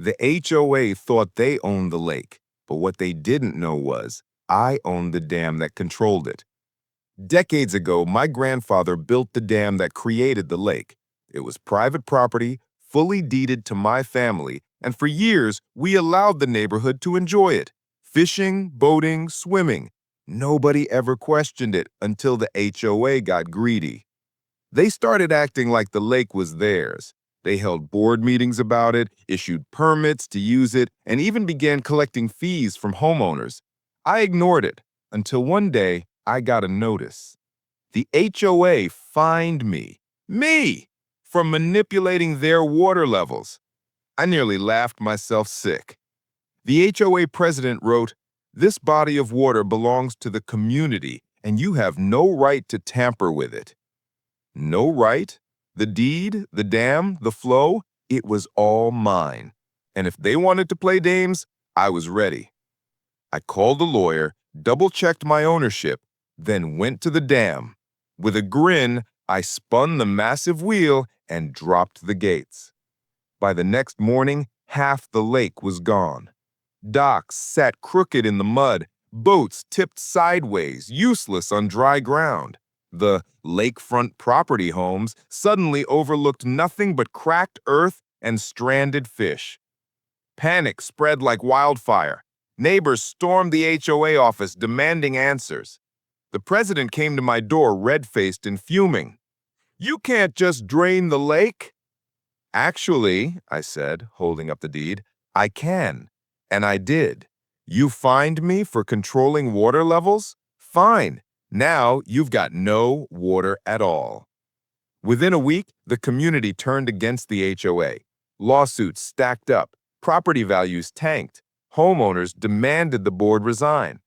The HOA thought they owned the lake, but what they didn't know was I owned the dam that controlled it. Decades ago, my grandfather built the dam that created the lake. It was private property, fully deeded to my family, and for years, we allowed the neighborhood to enjoy it. Fishing, boating, swimming. Nobody ever questioned it until the HOA got greedy. They started acting like the lake was theirs. They held board meetings about it, issued permits to use it, and even began collecting fees from homeowners. I ignored it until one day I got a notice. The HOA fined me, for manipulating their water levels. I nearly laughed myself sick. The HOA president wrote, "This body of water belongs to the community, and you have no right to tamper with it." No right? The deed, the dam, the flow, it was all mine. And if they wanted to play games, I was ready. I called the lawyer, double-checked my ownership, then went to the dam. With a grin, I spun the massive wheel and dropped the gates. By the next morning, half the lake was gone. Docks sat crooked in the mud, boats tipped sideways, useless on dry ground. The lakefront property homes suddenly overlooked nothing but cracked earth and stranded fish. Panic spread like wildfire. Neighbors stormed the HOA office demanding answers. The president came to my door red-faced and fuming. "You can't just drain the lake." "Actually," I said, holding up the deed, "I can. And I did. You fined me for controlling water levels? Fine. Now you've got no water at all." Within a week, the community turned against the HOA. Lawsuits stacked up. Property values tanked. Homeowners demanded the board resign.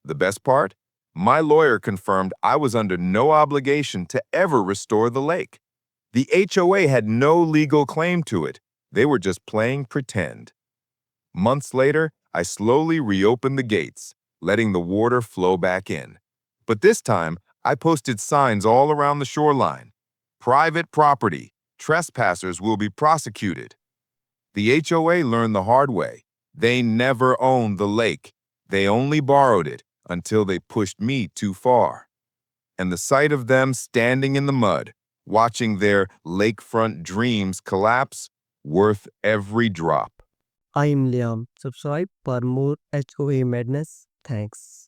The best part? My lawyer confirmed I was under no obligation to ever restore the lake. The HOA had no legal claim to it. They were just playing pretend. Months later, I slowly reopened the gates, letting the water flow back in. But this time, I posted signs all around the shoreline. "Private property. Trespassers will be prosecuted." The HOA learned the hard way. They never owned the lake. They only borrowed it until they pushed me too far. And the sight of them standing in the mud, watching their lakefront dreams collapse, worth every drop. I am Liam. Subscribe for more HOA madness. Thanks.